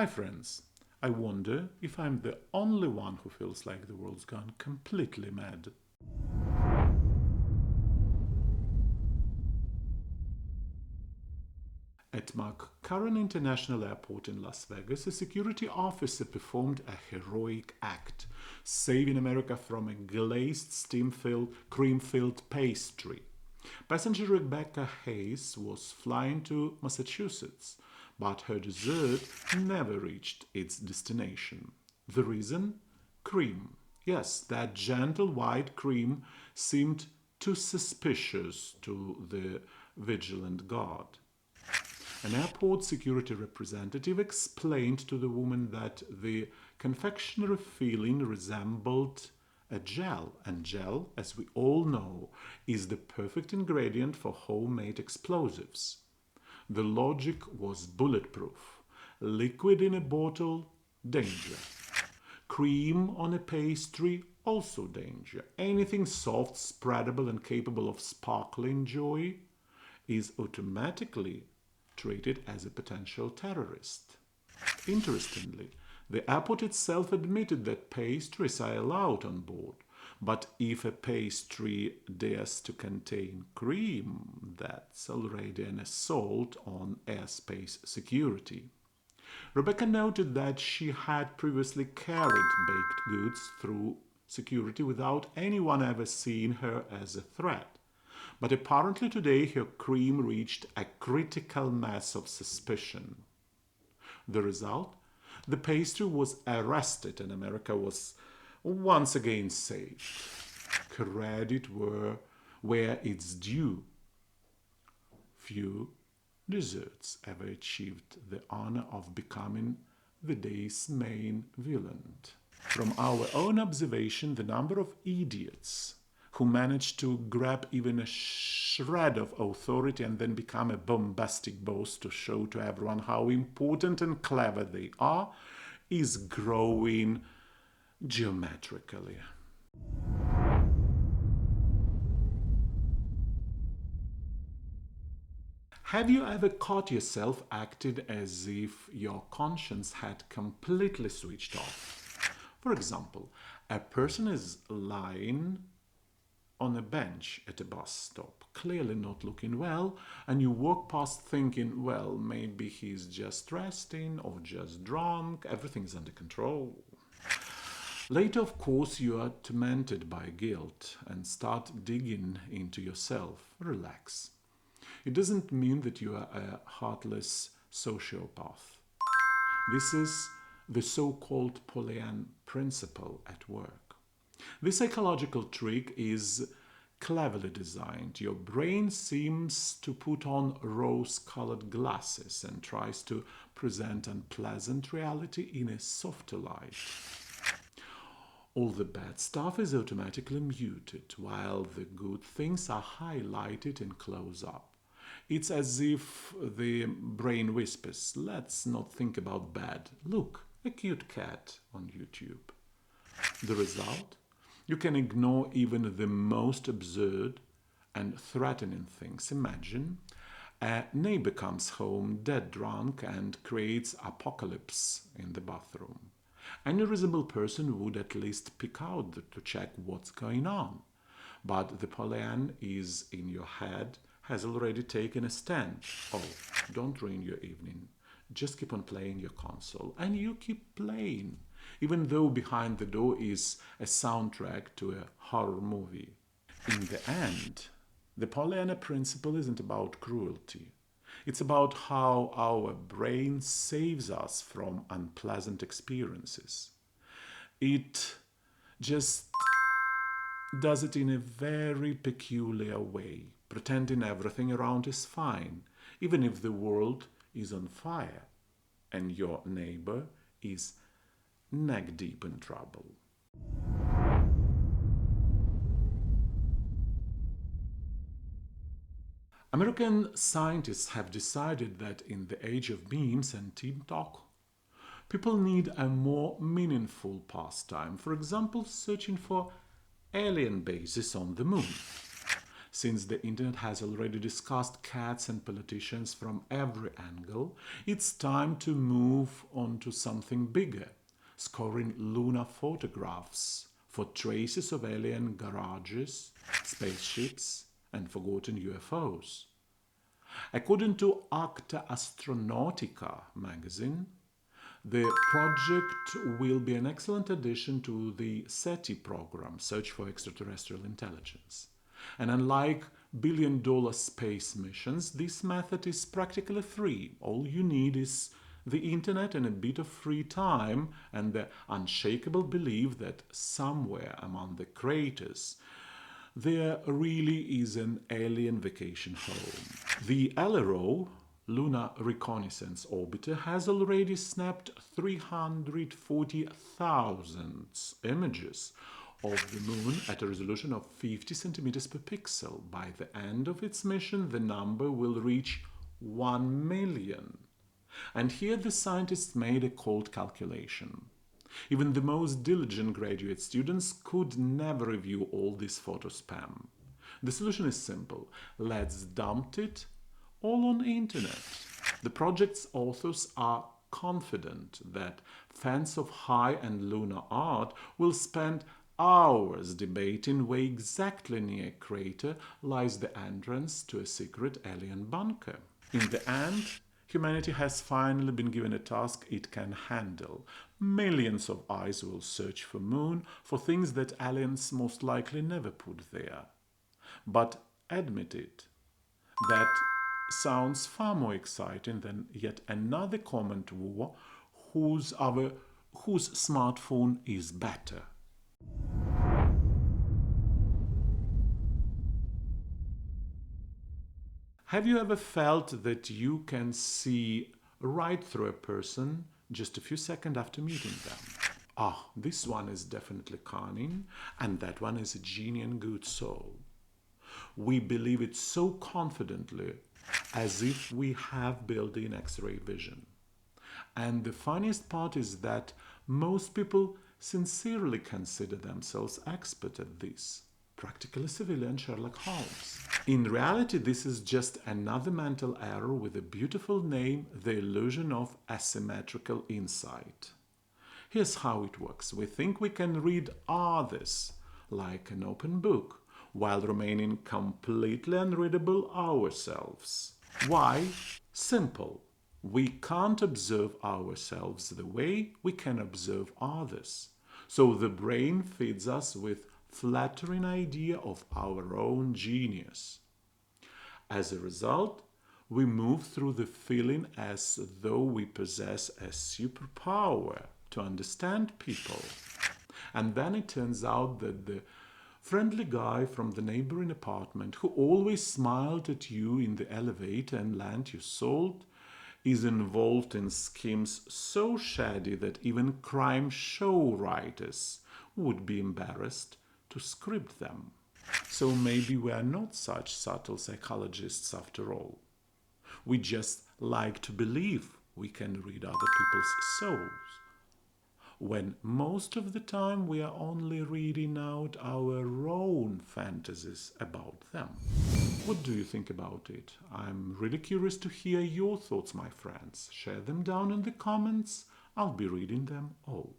Hi friends, I wonder if I'm the only one who feels like the world's gone completely mad. At McCarran International Airport in Las Vegas, a security officer performed a heroic act, saving America from a glazed, cream-filled pastry. Passenger Rebecca Hayes was flying to Massachusetts, but her dessert never reached its destination. The reason? Cream. Yes, that gentle white cream seemed too suspicious to the vigilant guard. An airport security representative explained to the woman that the confectionery filling resembled a gel, and gel, as we all know, is the perfect ingredient for homemade explosives. The logic was bulletproof. Liquid in a bottle, danger. Cream on a pastry, also danger. Anything soft, spreadable, and capable of sparkling joy is automatically treated as a potential terrorist. Interestingly, the airport itself admitted that pastries are allowed on board, but if a pastry dares to contain cream, that's already an assault on airspace security. Rebecca noted that she had previously carried baked goods through security without anyone ever seeing her as a threat. But apparently today her cream reached a critical mass of suspicion. The result? The pastry was arrested and America was once again saved. Credit where it's due. Few desserts ever achieved the honor of becoming the day's main villain. From our own observation, the number of idiots who manage to grab even a shred of authority and then become a bombastic boast to show to everyone how important and clever they are is growing geometrically. Have you ever caught yourself acting as if your conscience had completely switched off? For example, a person is lying on a bench at a bus stop, clearly not looking well, and you walk past thinking, well, maybe he's just resting or just drunk, everything's under control. Later, of course, you are tormented by guilt and start digging into yourself. Relax. It doesn't mean that you are a heartless sociopath. This is the so-called Pollyanna principle at work. This psychological trick is cleverly designed. Your brain seems to put on rose-colored glasses and tries to present unpleasant reality in a softer light. All the bad stuff is automatically muted, while the good things are highlighted in close-up. It's as if the brain whispers, let's not think about bad. Look, a cute cat on YouTube. The result? You can ignore even the most absurd and threatening things. Imagine a neighbor comes home dead drunk and creates apocalypse in the bathroom. Any reasonable person would at least peek out to check what's going on. But the Pollyanna is in your head, has already taken a stand. Oh, don't ruin your evening. Just keep on playing your console. And you keep playing, even though behind the door is a soundtrack to a horror movie. In the end, the Pollyanna principle isn't about cruelty. It's about how our brain saves us from unpleasant experiences. It just does it in a very peculiar way, pretending everything around is fine, even if the world is on fire and your neighbor is neck deep in trouble. American scientists have decided that in the age of memes and TikTok, people need a more meaningful pastime. For example, searching for alien bases on the moon. Since the internet has already discussed cats and politicians from every angle, it's time to move on to something bigger, scoring lunar photographs for traces of alien garages, spaceships, and forgotten UFOs. According to Acta Astronautica magazine, the project will be an excellent addition to the SETI program, Search for Extraterrestrial Intelligence. And unlike billion-dollar space missions, this method is practically free. All you need is the internet and a bit of free time and the unshakable belief that somewhere among the craters there really is an alien vacation home. The LRO, Lunar Reconnaissance Orbiter, has already snapped 340,000 images of the moon at a resolution of 50 centimeters per pixel. By the end of its mission, the number will reach 1 million. And here the scientists made a cold calculation. Even the most diligent graduate students could never review all this photo spam. The solution is simple. Let's dump it all on the internet. The project's authors are confident that fans of high-end lunar art will spend hours debating where exactly near a crater lies the entrance to a secret alien bunker. In the end, humanity has finally been given a task it can handle. Millions of eyes will search for moon for things that aliens most likely never put there. But admit it, that sounds far more exciting than yet another comment war whose smartphone is better. Have you ever felt that you can see right through a person just a few seconds after meeting them? Ah, this one is definitely cunning, and that one is a genuine good soul. We believe it so confidently, as if we have built-in X-ray vision. And the funniest part is that most people sincerely consider themselves expert at this. Practically civilian Sherlock Holmes. In reality, this is just another mental error with a beautiful name, the illusion of asymmetrical insight. Here's how it works. We think we can read others like an open book while remaining completely unreadable ourselves. Why? Simple. We can't observe ourselves the way we can observe others. So the brain feeds us with flattering idea of our own genius. As a result, we move through the feeling as though we possess a superpower to understand people. And then it turns out that the friendly guy from the neighboring apartment who always smiled at you in the elevator and lent you salt is involved in schemes so shady that even crime show writers would be embarrassed to script them. So maybe we are not such subtle psychologists after all. We just like to believe we can read other people's souls, when most of the time we are only reading out our own fantasies about them. What do you think about it? I'm really curious to hear your thoughts, my friends. Share them down in the comments. I'll be reading them all.